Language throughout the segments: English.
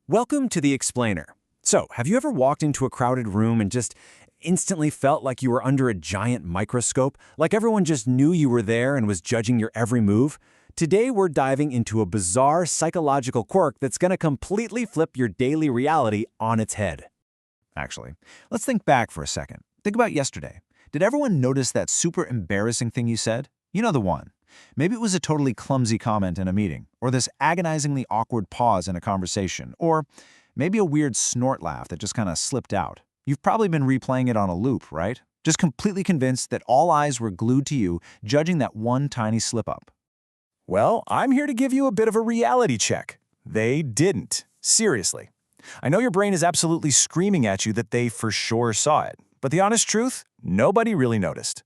Welcome to The Explainer. So, have you ever walked into a crowded room and just instantly felt like you were under a giant microscope, like everyone just knew you were there and was judging your every move? Today, we're diving into a bizarre psychological quirk that's going to completely flip your daily reality on its head. Actually, let's think back for a second. Think about yesterday. Did everyone notice that super embarrassing thing you said? You know the one. Maybe it was a totally clumsy comment in a meeting, or this agonizingly awkward pause in a conversation, or maybe a weird snort laugh that just kind of slipped out. You've probably been replaying it on a loop, right? Just completely convinced that all eyes were glued to you, judging that one tiny slip-up. Well, I'm here to give you a bit of a reality check. They didn't. Seriously. I know your brain is absolutely screaming at you that they for sure saw it, but the honest truth, nobody really noticed.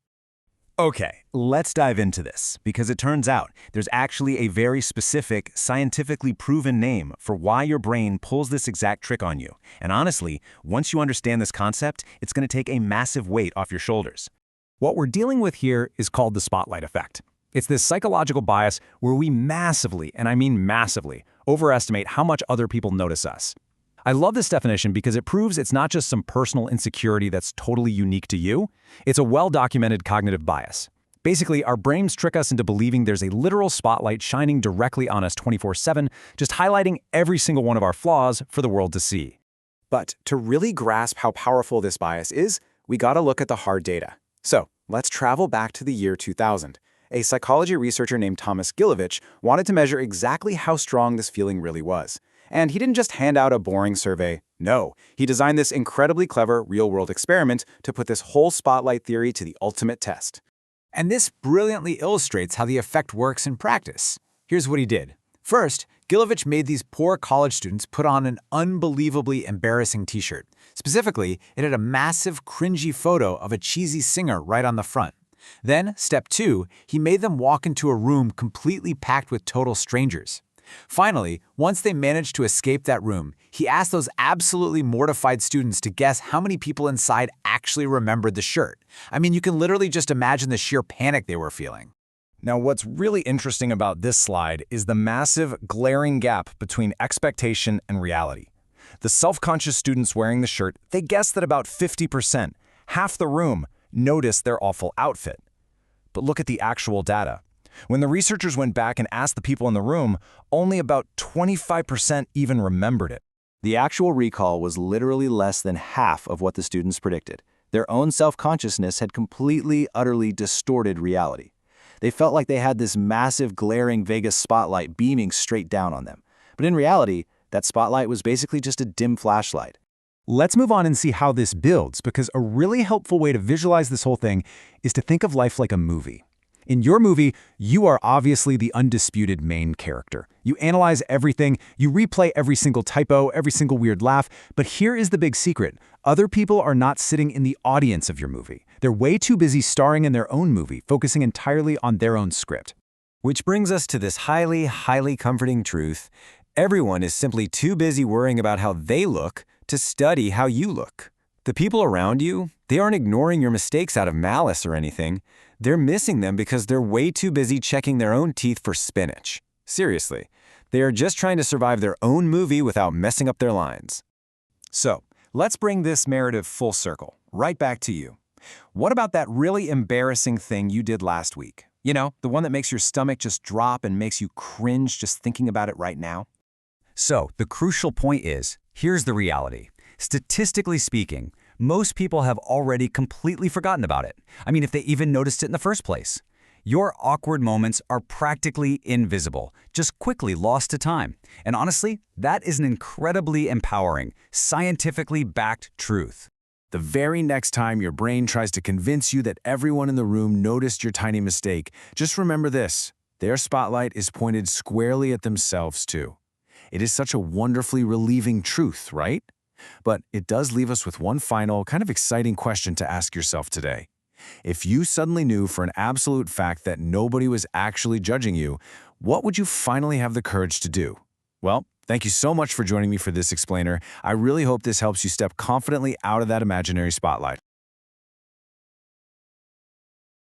Okay, let's dive into this, because it turns out there's actually a very specific, scientifically proven name for why your brain pulls this exact trick on you. And honestly, once you understand this concept, it's going to take a massive weight off your shoulders. What we're dealing with here is called the spotlight effect. It's this psychological bias where we massively, and I mean massively, overestimate how much other people notice us. I love this definition because it proves it's not just some personal insecurity that's totally unique to you. It's a well-documented cognitive bias. Basically, our brains trick us into believing there's a literal spotlight shining directly on us 24/7, just highlighting every single one of our flaws for the world to see. But to really grasp how powerful this bias is, we gotta look at the hard data. So let's travel back to the year 2000. A psychology researcher named Thomas Gilovich wanted to measure exactly how strong this feeling really was. And he didn't just hand out a boring survey. No, he designed this incredibly clever real-world experiment to put this whole spotlight theory to the ultimate test. And this brilliantly illustrates how the effect works in practice. Here's what he did. First, Gilovich made these poor college students put on an unbelievably embarrassing t-shirt. Specifically, it had a massive, cringy photo of a cheesy singer right on the front. Then, step 2, he made them walk into a room completely packed with total strangers. Finally, once they managed to escape that room, he asked those absolutely mortified students to guess how many people inside actually remembered the shirt. I mean, you can literally just imagine the sheer panic they were feeling. Now, what's really interesting about this slide is the massive, glaring gap between expectation and reality. The self-conscious students wearing the shirt, they guessed that about 50%, half the room, noticed their awful outfit. But look at the actual data. When the researchers went back and asked the people in the room, only about 25% even remembered it. The actual recall was literally less than half of what the students predicted. Their own self-consciousness had completely, utterly distorted reality. They felt like they had this massive, glaring Vegas spotlight beaming straight down on them. But in reality, that spotlight was basically just a dim flashlight. Let's move on and see how this builds, because a really helpful way to visualize this whole thing is to think of life like a movie. In your movie, you are obviously the undisputed main character. You analyze everything, you replay every single typo, every single weird laugh, but here is the big secret. Other people are not sitting in the audience of your movie. They're way too busy starring in their own movie, focusing entirely on their own script. Which brings us to this highly, highly comforting truth. Everyone is simply too busy worrying about how they look to study how you look. The people around you, they aren't ignoring your mistakes out of malice or anything. They're missing them because they're way too busy checking their own teeth for spinach. Seriously, they are just trying to survive their own movie without messing up their lines. So, let's bring this narrative full circle, right back to you. What about that really embarrassing thing you did last week? You know, the one that makes your stomach just drop and makes you cringe just thinking about it right now? So, the crucial point is, here's the reality. Statistically speaking, most people have already completely forgotten about it. I mean, if they even noticed it in the first place. Your awkward moments are practically invisible, just quickly lost to time. And honestly, that is an incredibly empowering, scientifically backed truth. The very next time your brain tries to convince you that everyone in the room noticed your tiny mistake, just remember this: their spotlight is pointed squarely at themselves too. It is such a wonderfully relieving truth, right? But it does leave us with one final, kind of exciting question to ask yourself today. If you suddenly knew for an absolute fact that nobody was actually judging you, what would you finally have the courage to do? Well, thank you so much for joining me for this explainer. I really hope this helps you step confidently out of that imaginary spotlight.